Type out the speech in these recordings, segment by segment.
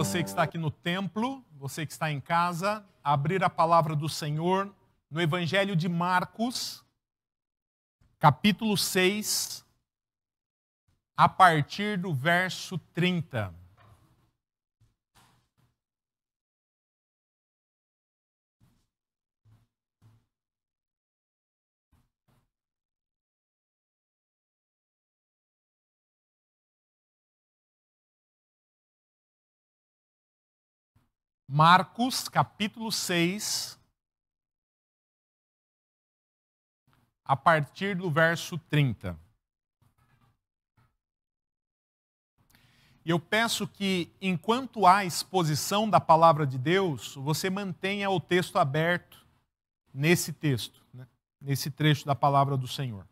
você que está aqui no templo, você que está em casa, a abrir a palavra do Senhor no Evangelho de Marcos, capítulo 6, a partir do verso 30. Marcos, capítulo 6, a partir do verso 30. E eu peço que, enquanto há exposição da palavra de Deus, você mantenha o texto aberto nesse texto, nesse trecho da palavra do Senhor.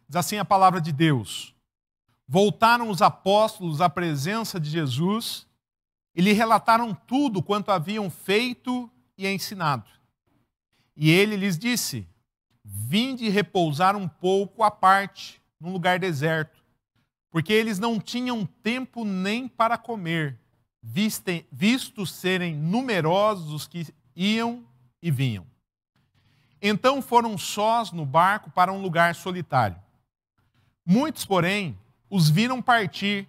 Diz assim a palavra de Deus: Voltaram os apóstolos à presença de Jesus e lhe relataram tudo quanto haviam feito e ensinado. E ele lhes disse: Vinde repousar um pouco à parte, num lugar deserto, porque eles não tinham tempo nem para comer, vistos serem numerosos os que iam e vinham. Então foram sós no barco para um lugar solitário. Muitos, porém, os viram partir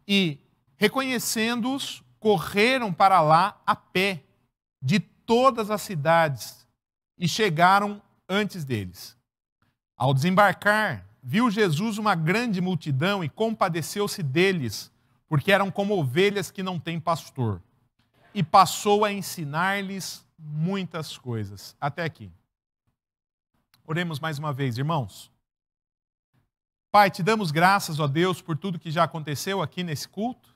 e, reconhecendo-os, correram para lá a pé, de todas as cidades, e chegaram antes deles. Ao desembarcar, viu Jesus uma grande multidão e compadeceu-se deles, porque eram como ovelhas que não têm pastor. E passou a ensinar-lhes muitas coisas. Até aqui. Oremos mais uma vez, irmãos. Pai, te damos graças, ó Deus, por tudo que já aconteceu aqui nesse culto.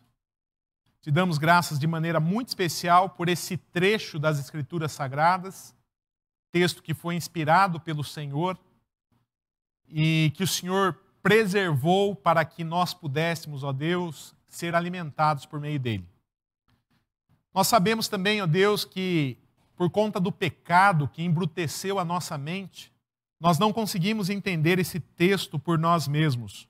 Te damos graças de maneira muito especial por esse trecho das Escrituras Sagradas, texto que foi inspirado pelo Senhor e que o Senhor preservou para que nós pudéssemos, ó Deus, ser alimentados por meio dele. Nós sabemos também, ó Deus, que por conta do pecado que embruteceu a nossa mente, nós não conseguimos entender esse texto por nós mesmos.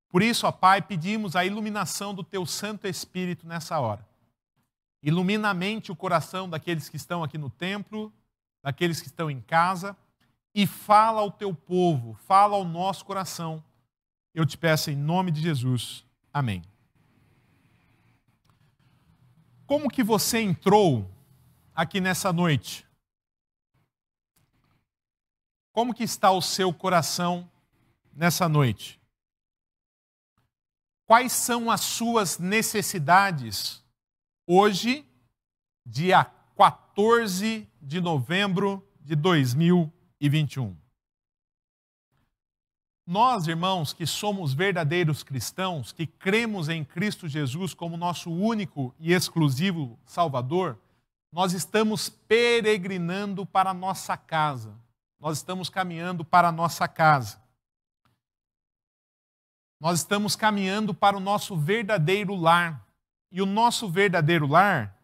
Por isso, ó Pai, pedimos a iluminação do Teu Santo Espírito nessa hora. Ilumina a mente e o coração daqueles que estão aqui no templo, daqueles que estão em casa, e fala ao Teu povo, fala ao nosso coração. Eu te peço em nome de Jesus. Amém. Como que você entrou aqui nessa noite? Como que está o seu coração nessa noite? Quais são as suas necessidades hoje, dia 14 de novembro de 2021? Nós, irmãos, que somos verdadeiros cristãos, que cremos em Cristo Jesus como nosso único e exclusivo Salvador, nós estamos peregrinando para a nossa casa. Nós estamos caminhando para a nossa casa. Nós estamos caminhando para o nosso verdadeiro lar. E o nosso verdadeiro lar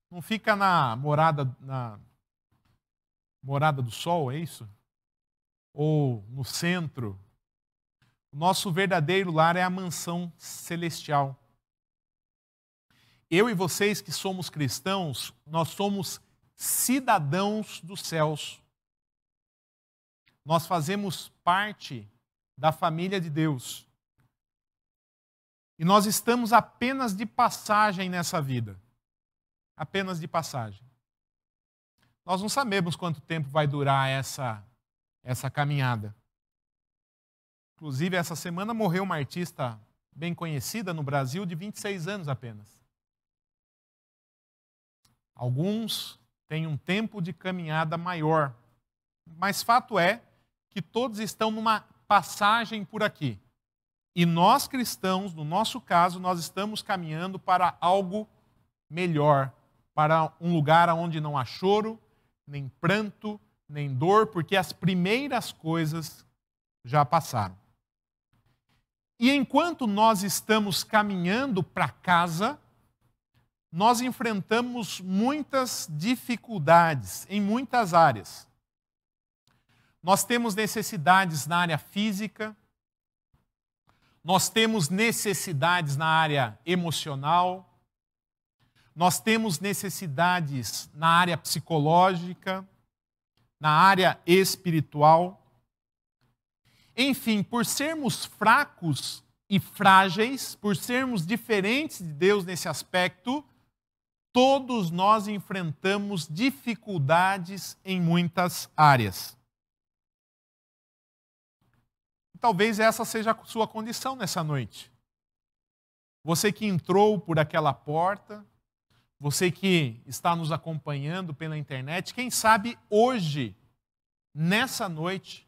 não fica na morada do sol, é isso? Ou no centro. O nosso verdadeiro lar é a mansão celestial. Eu e vocês que somos cristãos, nós somos cidadãos dos céus. Nós fazemos parte da família de Deus. E nós estamos apenas de passagem nessa vida. Apenas de passagem. Nós não sabemos quanto tempo vai durar essa caminhada. Inclusive, essa semana morreu uma artista bem conhecida no Brasil de 26 anos apenas. Alguns têm um tempo de caminhada maior. Mas fato é que todos estão numa passagem por aqui. E nós cristãos, no nosso caso, nós estamos caminhando para algo melhor, para um lugar onde não há choro, nem pranto, nem dor, porque as primeiras coisas já passaram. E enquanto nós estamos caminhando para casa, nós enfrentamos muitas dificuldades em muitas áreas. Nós temos necessidades na área física, nós temos necessidades na área emocional, nós temos necessidades na área psicológica, na área espiritual. Enfim, por sermos fracos e frágeis, por sermos diferentes de Deus nesse aspecto, todos nós enfrentamos dificuldades em muitas áreas. Talvez essa seja a sua condição nessa noite. Você que entrou por aquela porta, você que está nos acompanhando pela internet, quem sabe hoje, nessa noite,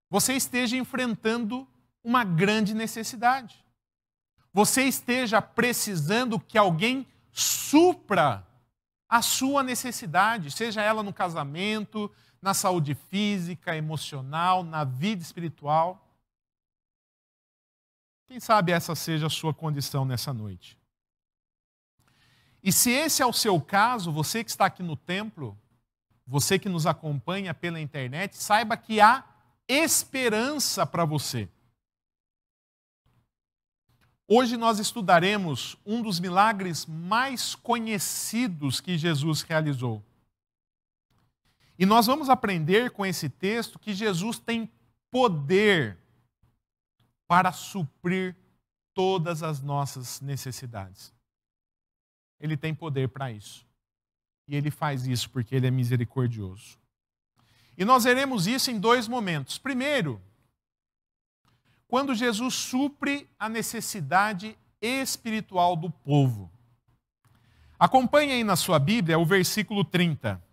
você esteja enfrentando uma grande necessidade. Você esteja precisando que alguém supra a sua necessidade, seja ela no casamento, na saúde física, emocional, na vida espiritual. Quem sabe essa seja a sua condição nessa noite. E se esse é o seu caso, você que está aqui no templo, você que nos acompanha pela internet, saiba que há esperança para você. Hoje nós estudaremos um dos milagres mais conhecidos que Jesus realizou. E nós vamos aprender com esse texto que Jesus tem poder para suprir todas as nossas necessidades. Ele tem poder para isso. E ele faz isso porque ele é misericordioso. E nós veremos isso em dois momentos. Primeiro, quando Jesus supre a necessidade espiritual do povo. Acompanhe aí na sua Bíblia o versículo 30.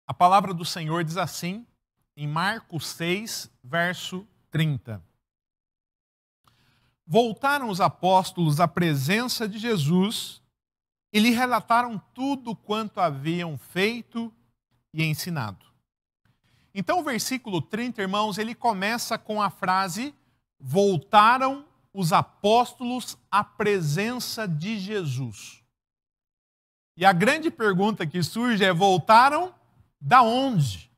A palavra do Senhor diz assim, em Marcos 6, verso 30. Voltaram os apóstolos à presença de Jesus e lhe relataram tudo quanto haviam feito e ensinado. Então o versículo 30, irmãos, ele começa com a frase: voltaram os apóstolos à presença de Jesus. E a grande pergunta que surge é: voltaram da onde?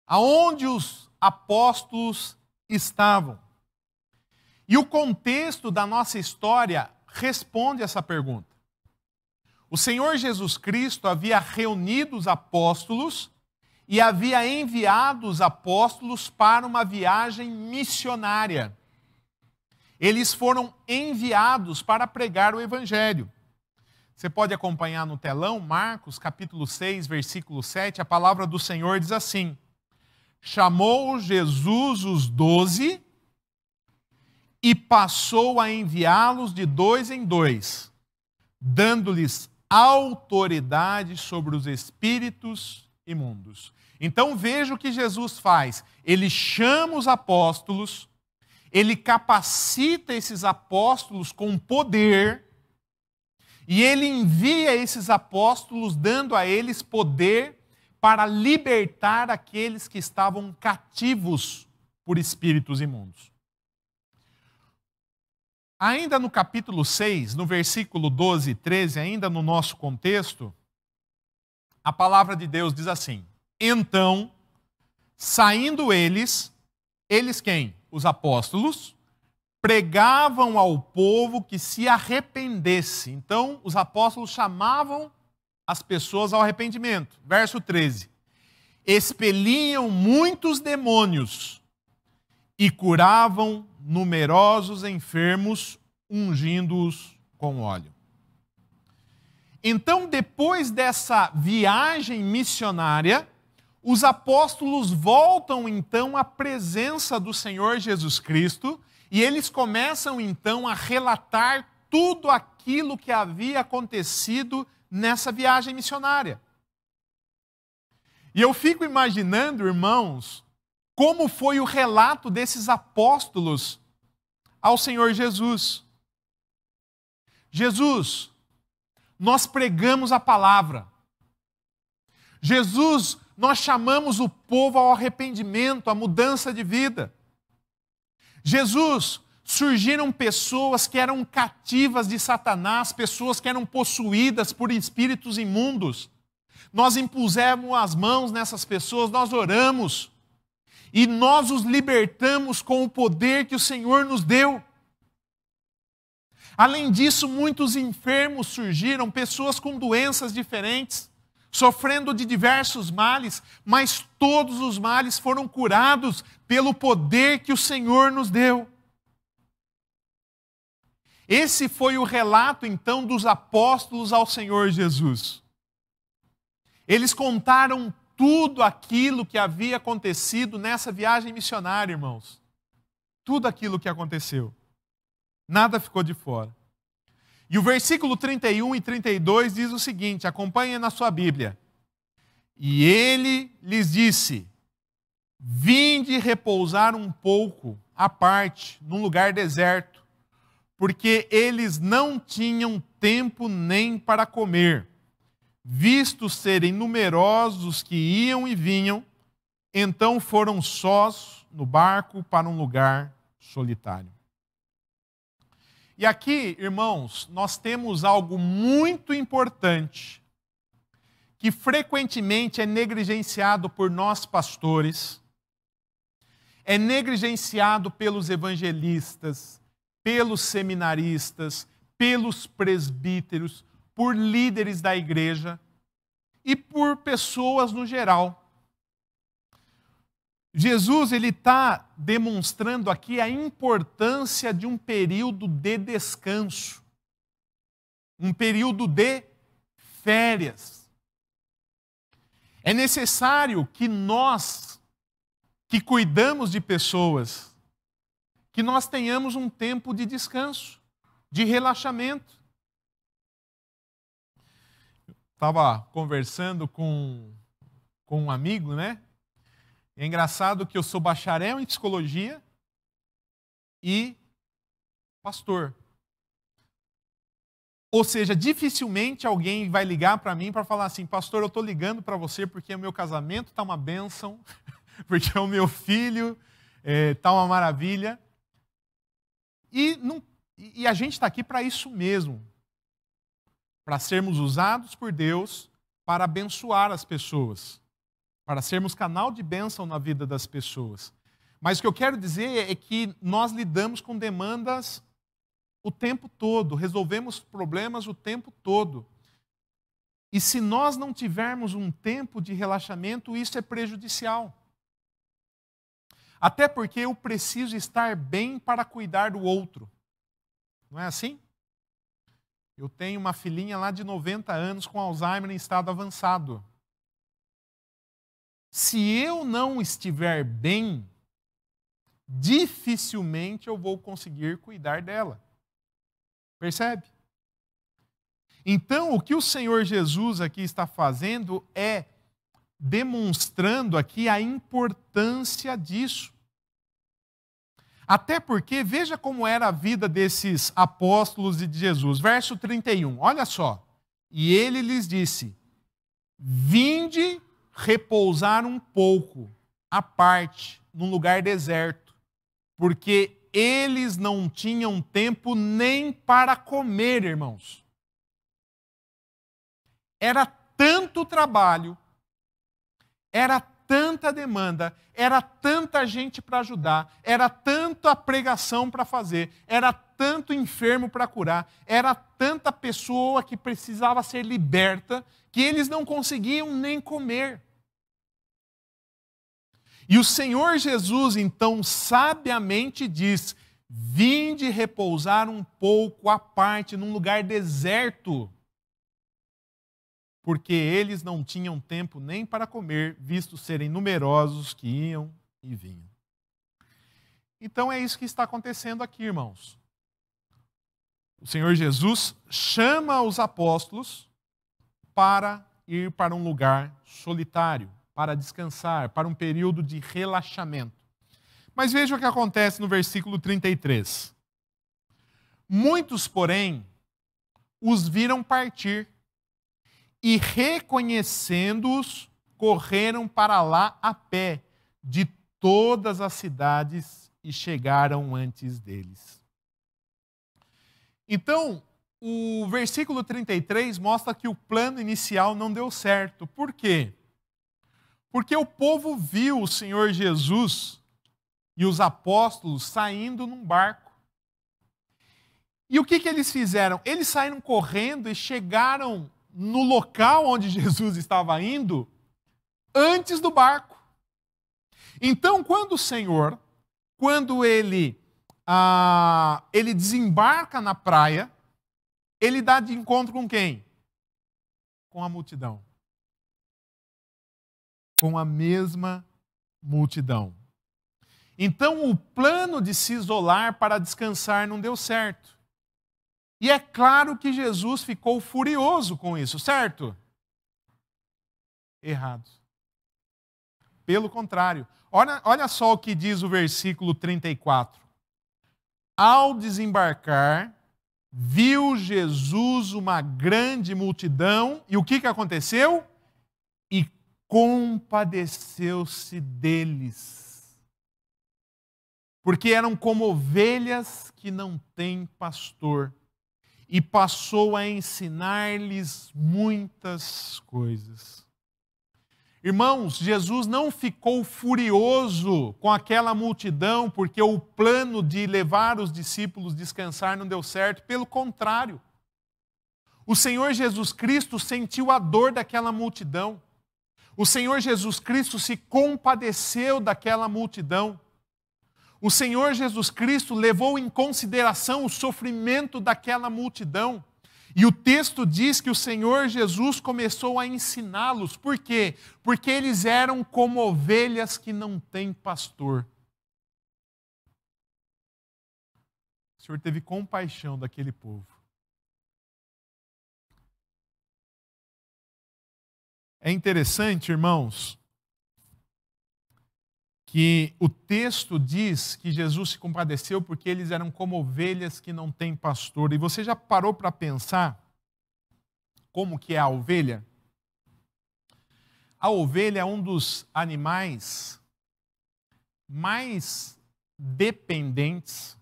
Aonde os apóstolos estavam? E o contexto da nossa história responde essa pergunta. O Senhor Jesus Cristo havia reunido os apóstolos e havia enviado os apóstolos para uma viagem missionária. Eles foram enviados para pregar o Evangelho. Você pode acompanhar no telão, Marcos, capítulo 6, versículo 7, a palavra do Senhor diz assim: chamou Jesus os 12 e passou a enviá-los de 2 em 2, dando-lhes autoridade sobre os espíritos imundos. Então veja o que Jesus faz. Ele chama os apóstolos, ele capacita esses apóstolos com poder, e ele envia esses apóstolos, dando a eles poder para libertar aqueles que estavam cativos por espíritos imundos. Ainda no capítulo 6, no versículo 12 e 13, ainda no nosso contexto, a palavra de Deus diz assim: então, saindo eles quem? Os apóstolos, pregavam ao povo que se arrependesse. Então, os apóstolos chamavam as pessoas ao arrependimento. Verso 13. Expeliam muitos demônios e curavam numerosos enfermos, ungindo-os com óleo. Então, depois dessa viagem missionária, os apóstolos voltam então à presença do Senhor Jesus Cristo e eles começam então a relatar tudo aquilo que havia acontecido nessa viagem missionária. E eu fico imaginando, irmãos, como foi o relato desses apóstolos ao Senhor Jesus. Jesus, nós pregamos a palavra. Jesus, nós chamamos o povo ao arrependimento, à mudança de vida. Jesus, surgiram pessoas que eram cativas de Satanás, pessoas que eram possuídas por espíritos imundos. Nós impusemos as mãos nessas pessoas, nós oramos e nós os libertamos com o poder que o Senhor nos deu. Além disso, muitos enfermos surgiram, pessoas com doenças diferentes, sofrendo de diversos males, mas todos os males foram curados pelo poder que o Senhor nos deu. Esse foi o relato, então, dos apóstolos ao Senhor Jesus. Eles contaram tudo aquilo que havia acontecido nessa viagem missionária, irmãos. Tudo aquilo que aconteceu. Nada ficou de fora. E o versículo 31 e 32 diz o seguinte, acompanhe na sua Bíblia. E ele lhes disse, vinde repousar um pouco à parte, num lugar deserto, porque eles não tinham tempo nem para comer, visto serem numerosos os que iam e vinham, então foram sós no barco para um lugar solitário. E aqui, irmãos, nós temos algo muito importante, que frequentemente é negligenciado por nós pastores, é negligenciado pelos evangelistas, pelos seminaristas, pelos presbíteros, por líderes da igreja e por pessoas no geral. Jesus ele está demonstrando aqui a importância de um período de descanso, um período de férias. É necessário que nós, que cuidamos de pessoas, que nós tenhamos um tempo de descanso, de relaxamento. Estava conversando com um amigo, né? É engraçado que eu sou bacharel em psicologia e pastor. Ou seja, dificilmente alguém vai ligar para mim para falar assim, pastor, eu estou ligando para você porque o meu casamento está uma bênção, porque o meu filho está uma maravilha. E a gente está aqui para isso mesmo, para sermos usados por Deus para abençoar as pessoas, para sermos canal de bênção na vida das pessoas. Mas o que eu quero dizer é que nós lidamos com demandas o tempo todo, resolvemos problemas o tempo todo. E se nós não tivermos um tempo de relaxamento, isso é prejudicial. Até porque eu preciso estar bem para cuidar do outro. Não é assim? Eu tenho uma filhinha lá de 90 anos com Alzheimer em estado avançado. Se eu não estiver bem, dificilmente eu vou conseguir cuidar dela. Percebe? Então, o que o Senhor Jesus aqui está fazendo é demonstrando aqui a importância disso. Até porque, veja como era a vida desses apóstolos de Jesus. Verso 31, olha só. E ele lhes disse, vinde repousar um pouco à parte, num lugar deserto, porque eles não tinham tempo nem para comer, irmãos. Era tanto trabalho, era tanta demanda, era tanta gente para ajudar, era tanta pregação para fazer, era tanto enfermo para curar, era tanta pessoa que precisava ser liberta, que eles não conseguiam nem comer. E o Senhor Jesus, então, sabiamente diz, vinde repousar um pouco à parte, num lugar deserto, porque eles não tinham tempo nem para comer, visto serem numerosos que iam e vinham. Então é isso que está acontecendo aqui, irmãos. O Senhor Jesus chama os apóstolos para ir para um lugar solitário, para descansar, para um período de relaxamento. Mas veja o que acontece no versículo 33. Muitos, porém, os viram partir e, reconhecendo-os, correram para lá a pé de todas as cidades e chegaram antes deles. Então, o versículo 33 mostra que o plano inicial não deu certo. Por quê? Porque o povo viu o Senhor Jesus e os apóstolos saindo num barco. E o que eles fizeram? Eles saíram correndo e chegaram no local onde Jesus estava indo antes do barco. Então, quando ele desembarca na praia, ele dá de encontro com quem? Com a multidão. Com a mesma multidão. Então, o plano de se isolar para descansar não deu certo. E é claro que Jesus ficou furioso com isso, certo? Errado. Pelo contrário. Olha só o que diz o versículo 34. Ao desembarcar, viu Jesus uma grande multidão, e o que aconteceu? E compadeceu-se deles. Porque eram como ovelhas que não têm pastor. E passou a ensinar-lhes muitas coisas. Irmãos, Jesus não ficou furioso com aquela multidão porque o plano de levar os discípulos a descansar não deu certo. Pelo contrário, o Senhor Jesus Cristo sentiu a dor daquela multidão. O Senhor Jesus Cristo se compadeceu daquela multidão. O Senhor Jesus Cristo levou em consideração o sofrimento daquela multidão. E o texto diz que o Senhor Jesus começou a ensiná-los. Por quê? Porque eles eram como ovelhas que não têm pastor. O Senhor teve compaixão daquele povo. É interessante, irmãos, que o texto diz que Jesus se compadeceu porque eles eram como ovelhas que não têm pastor. E você já parou para pensar como que é a ovelha? A ovelha é um dos animais mais dependentes,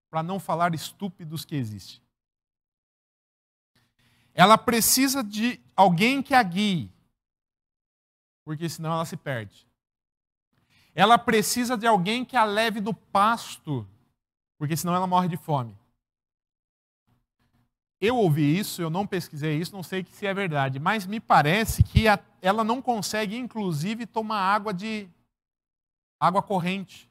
para não falar estúpidos, que existe. Ela precisa de alguém que a guie, porque senão ela se perde. Ela precisa de alguém que a leve do pasto, porque senão ela morre de fome. Eu ouvi isso, eu não pesquisei isso, não sei se é verdade, mas me parece que ela não consegue, inclusive, tomar água corrente.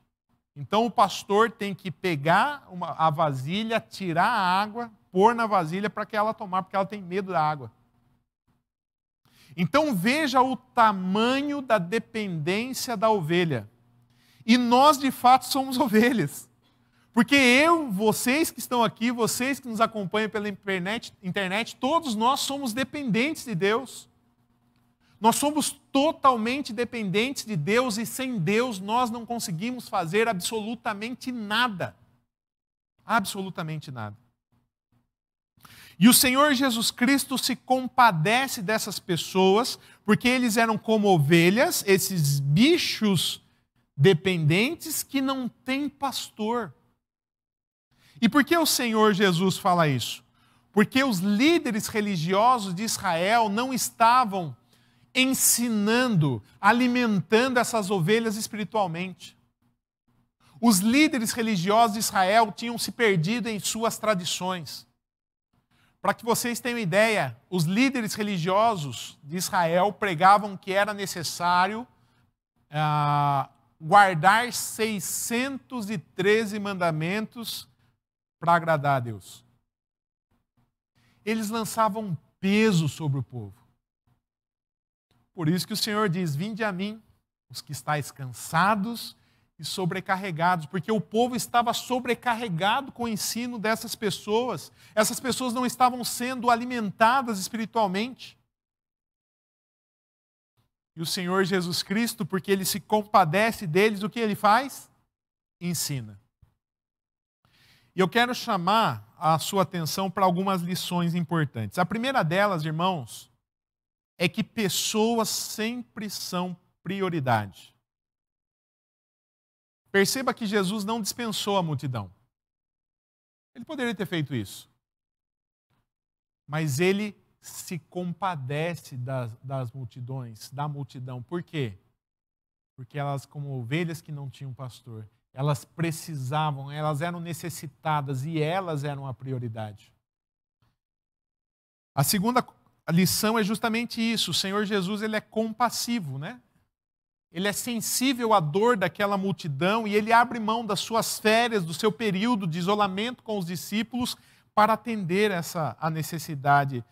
Então o pastor tem que pegar a vasilha, tirar a água, pôr na vasilha para que ela tomar, porque ela tem medo da água. Então veja o tamanho da dependência da ovelha. E nós, de fato, somos ovelhas. Porque vocês que estão aqui, vocês que nos acompanham pela internet, todos nós somos dependentes de Deus. Nós somos totalmente dependentes de Deus e sem Deus nós não conseguimos fazer absolutamente nada. Absolutamente nada. E o Senhor Jesus Cristo se compadece dessas pessoas, porque eles eram como ovelhas, esses bichos dependentes que não têm pastor. E por que o Senhor Jesus fala isso? Porque os líderes religiosos de Israel não estavam ensinando, alimentando essas ovelhas espiritualmente. Os líderes religiosos de Israel tinham se perdido em suas tradições. Para que vocês tenham ideia, os líderes religiosos de Israel pregavam que era necessário guardar 613 mandamentos para agradar a Deus. Eles lançavam peso sobre o povo. Por isso que o Senhor diz: vinde a mim, os que estáis cansados e sobrecarregados, porque o povo estava sobrecarregado com o ensino dessas pessoas. Essas pessoas não estavam sendo alimentadas espiritualmente. E o Senhor Jesus Cristo, porque Ele se compadece deles, o que Ele faz? Ensina. E eu quero chamar a sua atenção para algumas lições importantes. A primeira delas, irmãos, é que pessoas sempre são prioridade. Perceba que Jesus não dispensou a multidão. Ele poderia ter feito isso. mas ele se compadece das multidões, da multidão. Por quê? Porque elas, como ovelhas que não tinham pastor, elas precisavam, elas eram necessitadas e elas eram a prioridade. A segunda lição é justamente isso. O Senhor Jesus, ele é compassivo, né? Ele é sensível à dor daquela multidão e ele abre mão das suas férias, do seu período de isolamento com os discípulos para atender a necessidade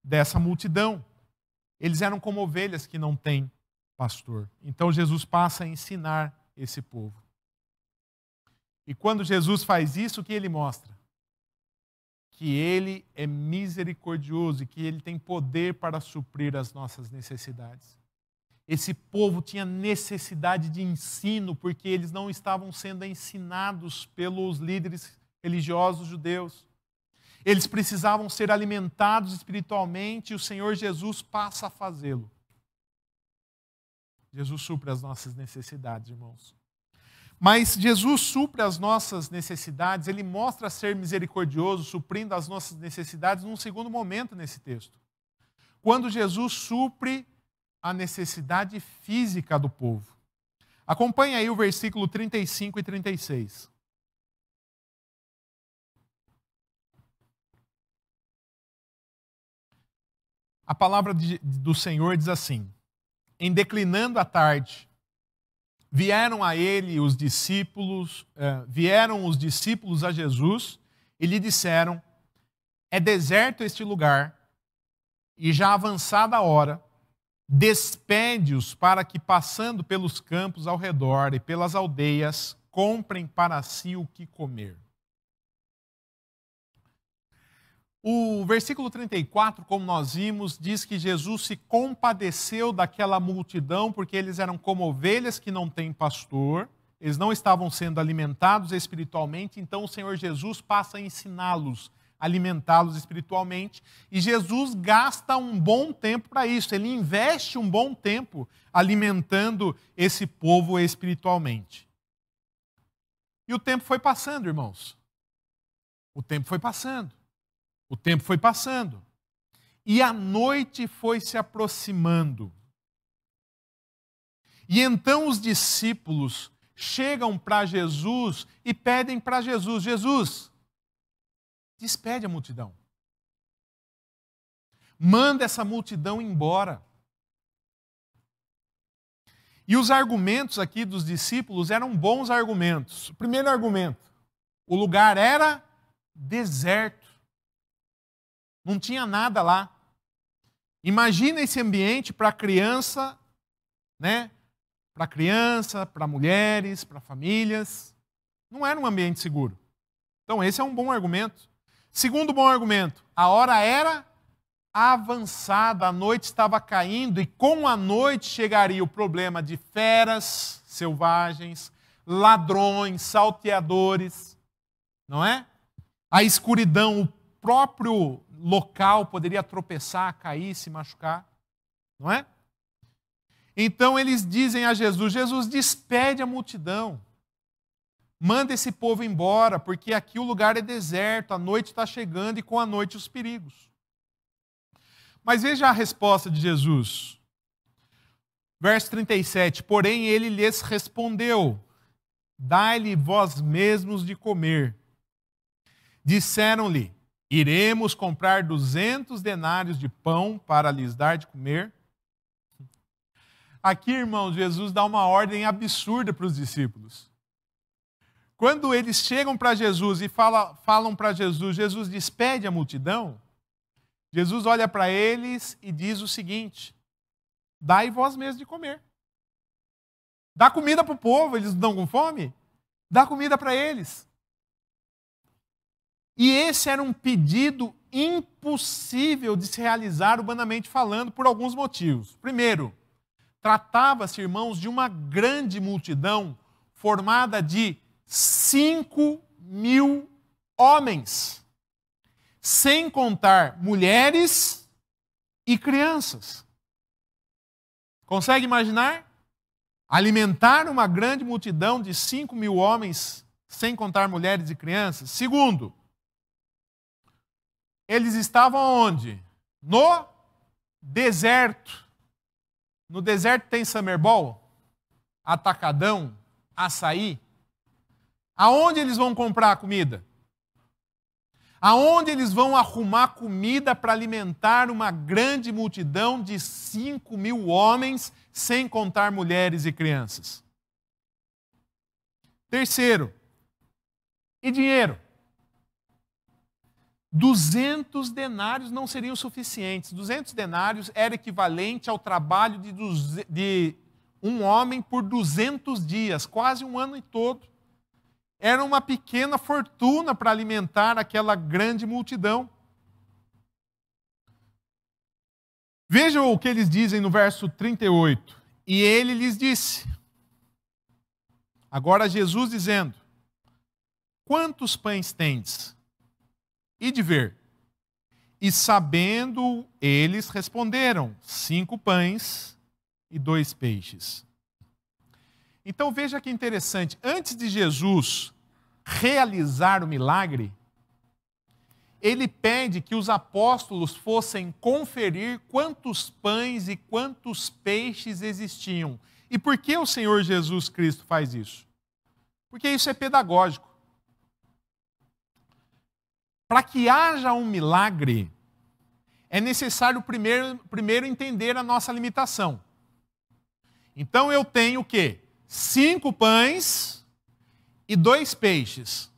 dessa multidão. Eles eram como ovelhas que não têm pastor. Então Jesus passa a ensinar esse povo. E quando Jesus faz isso, o que ele mostra? Que ele é misericordioso e que ele tem poder para suprir as nossas necessidades. Esse povo tinha necessidade de ensino porque eles não estavam sendo ensinados pelos líderes religiosos judeus. Eles precisavam ser alimentados espiritualmente e o Senhor Jesus passa a fazê-lo. Jesus supre as nossas necessidades, irmãos. Mas Jesus supre as nossas necessidades, ele mostra ser misericordioso, suprindo as nossas necessidades num segundo momento nesse texto. Quando Jesus supre a necessidade física do povo. Acompanhe aí o versículo 35 e 36. A palavra do Senhor diz assim: em declinando a tarde, vieram os discípulos a Jesus e lhe disseram: é deserto este lugar, e já avançada a hora, despede-os para que, passando pelos campos ao redor e pelas aldeias, comprem para si o que comer. O versículo 34, como nós vimos, diz que Jesus se compadeceu daquela multidão porque eles eram como ovelhas que não têm pastor, eles não estavam sendo alimentados espiritualmente, então o Senhor Jesus passa a ensiná-los, alimentá-los espiritualmente, e Jesus gasta um bom tempo para isso, ele investe um bom tempo alimentando esse povo espiritualmente. E o tempo foi passando, irmãos. O tempo foi passando. O tempo foi passando. E a noite foi se aproximando. E então os discípulos chegam para Jesus e pedem para Jesus: Jesus, despede a multidão. Manda essa multidão embora. E os argumentos aqui dos discípulos eram bons argumentos. O primeiro argumento: o lugar era deserto. Não tinha nada lá. Imagina esse ambiente para criança, né? Para criança, para mulheres, para famílias. Não era um ambiente seguro. Então esse é um bom argumento. Segundo bom argumento: a hora era avançada, a noite estava caindo e com a noite chegaria o problema de feras selvagens, ladrões, salteadores, não é? A escuridão, o próprio local poderia tropeçar, cair, se machucar, não é? Então eles dizem a Jesus: Jesus, despede a multidão. Manda esse povo embora, porque aqui o lugar é deserto, a noite está chegando e com a noite os perigos. Mas veja a resposta de Jesus. Verso 37, porém ele lhes respondeu: dai-lhe vós mesmos de comer. Disseram-lhe: iremos comprar 200 denários de pão para lhes dar de comer. Aqui, irmãos, Jesus dá uma ordem absurda para os discípulos. Quando eles chegam para Jesus e falam para Jesus: Jesus, despede a multidão, Jesus olha para eles e diz o seguinte: dai vós mesmos de comer. Dá comida para o povo, eles não estão com fome? Dá comida para eles. E esse era um pedido impossível de se realizar humanamente falando por alguns motivos. Primeiro, tratava-se, irmãos, de uma grande multidão formada de 5.000 homens, sem contar mulheres e crianças. Consegue imaginar? Alimentar uma grande multidão de 5.000 homens, sem contar mulheres e crianças. Segundo, Eles estavam onde? No deserto. No deserto tem Summer Ball, atacadão, açaí. Aonde eles vão comprar comida? Aonde eles vão arrumar comida para alimentar uma grande multidão de 5.000 homens, sem contar mulheres e crianças? Terceiro, e dinheiro? 200 denários não seriam suficientes. 200 denários era equivalente ao trabalho de um homem por 200 dias, quase um ano todo. Era uma pequena fortuna para alimentar aquela grande multidão. Vejam o que eles dizem no verso 38. E ele lhes disse. Agora Jesus dizendo: quantos pães tendes? E de ver. E sabendo, eles responderam: 5 pães e 2 peixes. Então veja que interessante, antes de Jesus realizar o milagre, ele pede que os apóstolos fossem conferir quantos pães e quantos peixes existiam. E por que o Senhor Jesus Cristo faz isso? Porque isso é pedagógico. Para que haja um milagre, é necessário primeiro entender a nossa limitação. Então eu tenho o quê? 5 pães e 2 peixes.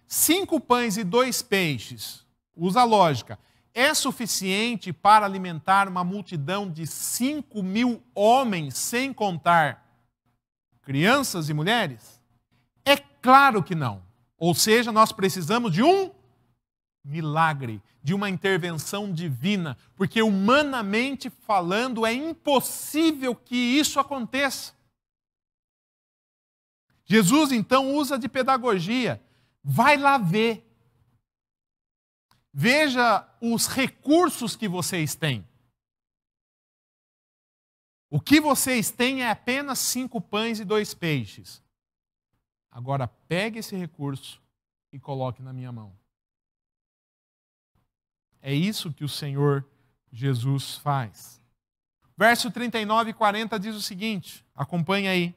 5 pães e 2 peixes, usa a lógica, é suficiente para alimentar uma multidão de 5.000 homens, sem contar crianças e mulheres? É claro que não. Ou seja, nós precisamos de um milagre, de uma intervenção divina, porque humanamente falando é impossível que isso aconteça. Jesus então usa de pedagogia. Vai lá ver. Veja os recursos que vocês têm. O que vocês têm é apenas 5 pães e 2 peixes. Agora pegue esse recurso e coloque na minha mão. É isso que o Senhor Jesus faz. Verso 39 e 40 diz o seguinte, acompanhe aí.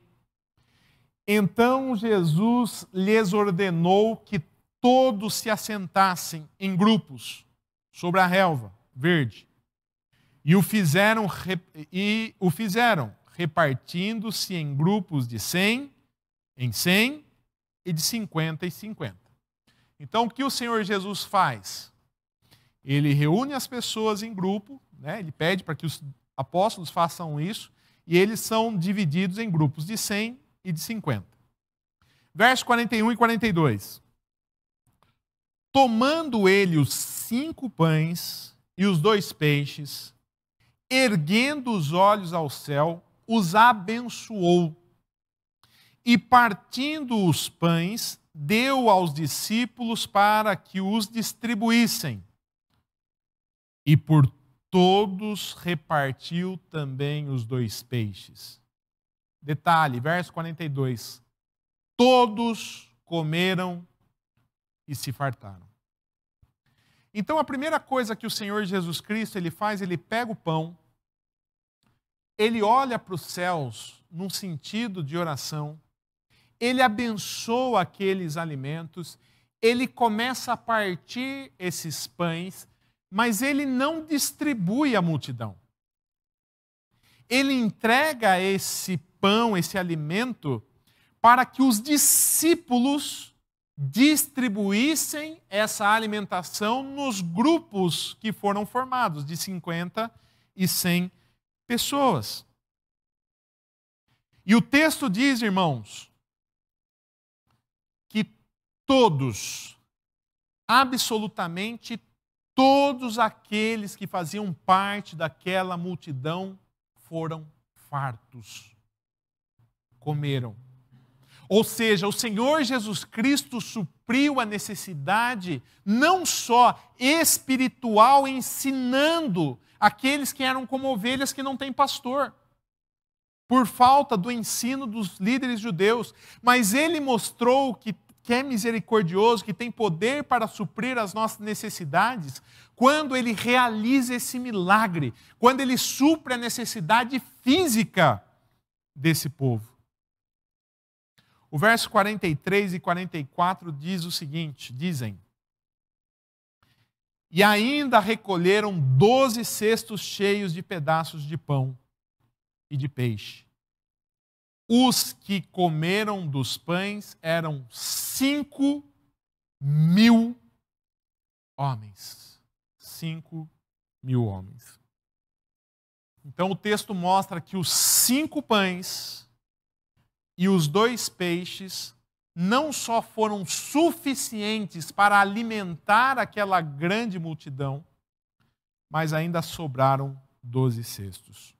Então Jesus lhes ordenou que todos se assentassem em grupos sobre a relva verde. E o fizeram repartindo-se em grupos de 100 em 100 e de 50 em 50. Então o que o Senhor Jesus faz? Ele reúne as pessoas em grupo, né? Ele pede para que os apóstolos façam isso, e eles são divididos em grupos de 100 e de 50. Versos 41 e 42. Tomando ele os 5 pães e os 2 peixes, erguendo os olhos ao céu, os abençoou. E partindo os pães, deu aos discípulos para que os distribuíssem. E por todos repartiu também os 2 peixes. Detalhe, verso 42. Todos comeram e se fartaram. Então a primeira coisa que o Senhor Jesus Cristo ele faz, ele pega o pão, ele olha para os céus num sentido de oração, ele abençoa aqueles alimentos, ele começa a partir esses pães, mas ele não distribui a multidão. Ele entrega esse pão, esse alimento, para que os discípulos distribuíssem essa alimentação nos grupos que foram formados, de 50 e 100 pessoas. E o texto diz, irmãos, que todos, absolutamente todos aqueles que faziam parte daquela multidão foram fartos, comeram. Ou seja, o Senhor Jesus Cristo supriu a necessidade não só espiritual, ensinando aqueles que eram como ovelhas que não têm pastor, por falta do ensino dos líderes judeus, mas ele mostrou que que é misericordioso, que tem poder para suprir as nossas necessidades, quando Ele realiza esse milagre, quando Ele supre a necessidade física desse povo. O verso 43 e 44 diz o seguinte, dizem: E ainda recolheram 12 cestos cheios de pedaços de pão e de peixe. Os que comeram dos pães eram 5.000 homens. 5.000 homens. Então o texto mostra que os 5 pães e os 2 peixes não só foram suficientes para alimentar aquela grande multidão, mas ainda sobraram 12 cestos.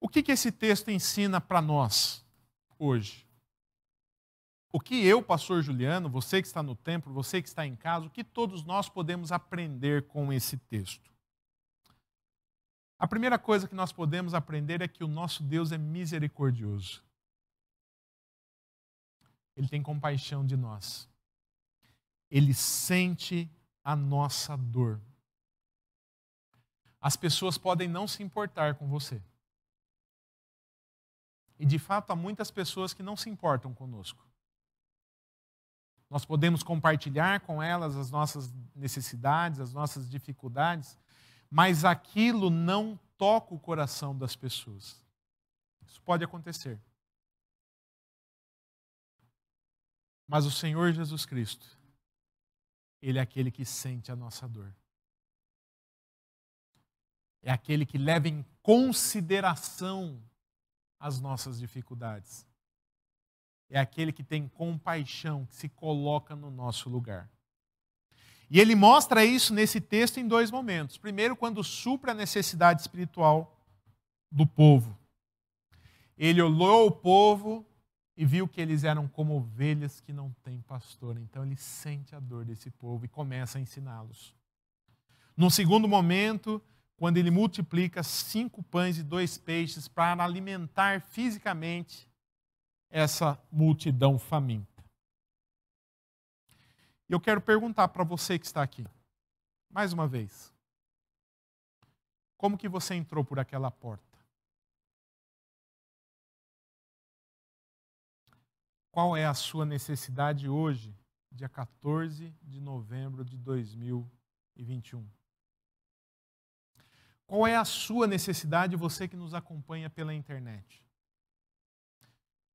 O que esse texto ensina para nós hoje? O que eu, pastor Juliano, você que está no templo, você que está em casa, o que todos nós podemos aprender com esse texto? A primeira coisa que nós podemos aprender é que o nosso Deus é misericordioso. Ele tem compaixão de nós. Ele sente a nossa dor. As pessoas podem não se importar com você. E de fato há muitas pessoas que não se importam conosco. Nós podemos compartilhar com elas as nossas necessidades, as nossas dificuldades, mas aquilo não toca o coração das pessoas. Isso pode acontecer. Mas o Senhor Jesus Cristo, Ele é aquele que sente a nossa dor. É aquele que leva em consideração as nossas dificuldades. É aquele que tem compaixão, que se coloca no nosso lugar. E ele mostra isso nesse texto em 2 momentos. Primeiro, quando supre a necessidade espiritual do povo. Ele olhou o povo e viu que eles eram como ovelhas que não têm pastor. Então ele sente a dor desse povo e começa a ensiná-los. Num segundo momento, quando ele multiplica 5 pães e 2 peixes para alimentar fisicamente essa multidão faminta. E eu quero perguntar para você que está aqui, mais uma vez, como que você entrou por aquela porta? Qual é a sua necessidade hoje, dia 14 de novembro de 2021? Qual é a sua necessidade, você que nos acompanha pela internet?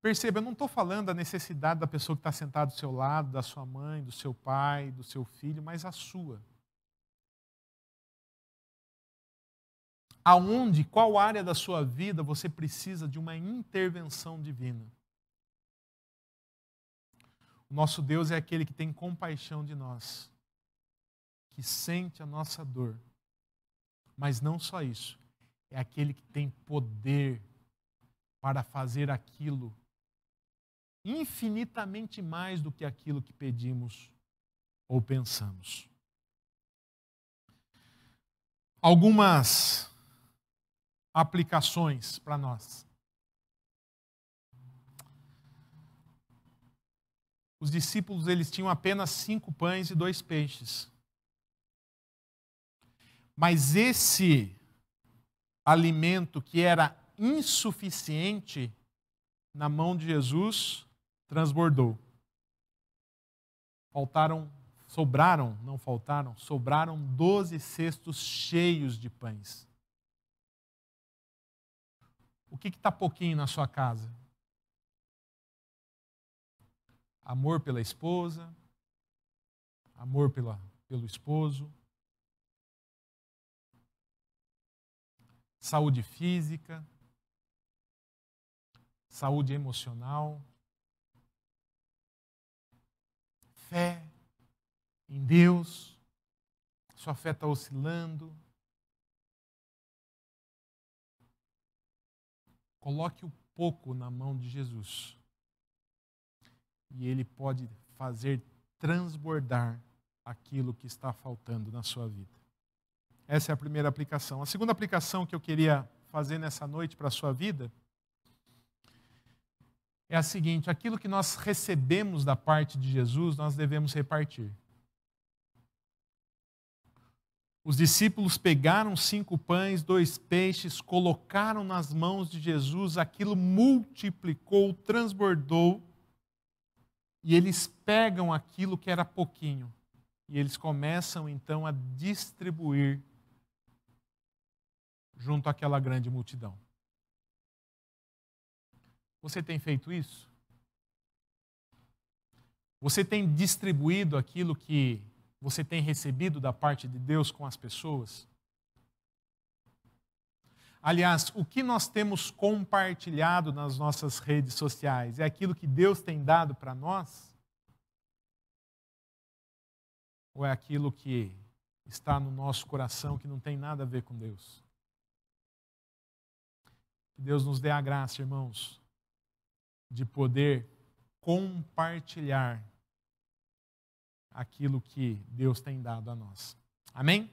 Perceba, eu não estou falando da necessidade da pessoa que está sentada do seu lado, da sua mãe, do seu pai, do seu filho, mas a sua. Aonde, qual área da sua vida você precisa de uma intervenção divina? O nosso Deus é aquele que tem compaixão de nós, que sente a nossa dor. Mas não só isso, é aquele que tem poder para fazer aquilo infinitamente mais do que aquilo que pedimos ou pensamos. Algumas aplicações para nós. Os discípulos, eles tinham apenas 5 pães e 2 peixes. Mas esse alimento que era insuficiente na mão de Jesus transbordou. Sobraram 12 cestos cheios de pães. O que está pouquinho na sua casa? Amor pela esposa, amor pelo esposo, saúde física, saúde emocional, fé em Deus, sua fé está oscilando. Coloque o pouco na mão de Jesus. E Ele pode fazer transbordar aquilo que está faltando na sua vida. Essa é a primeira aplicação. A segunda aplicação que eu queria fazer nessa noite para a sua vida é a seguinte: aquilo que nós recebemos da parte de Jesus, nós devemos repartir. Os discípulos pegaram 5 pães, 2 peixes, colocaram nas mãos de Jesus, aquilo multiplicou, transbordou, e eles pegam aquilo que era pouquinho, e eles começam então a distribuir junto àquela grande multidão. Você tem feito isso? Você tem distribuído aquilo que você tem recebido da parte de Deus com as pessoas? Aliás, o que nós temos compartilhado nas nossas redes sociais é aquilo que Deus tem dado para nós? Ou é aquilo que está no nosso coração que não tem nada a ver com Deus? Que Deus nos dê a graça, irmãos, de poder compartilhar aquilo que Deus tem dado a nós. Amém?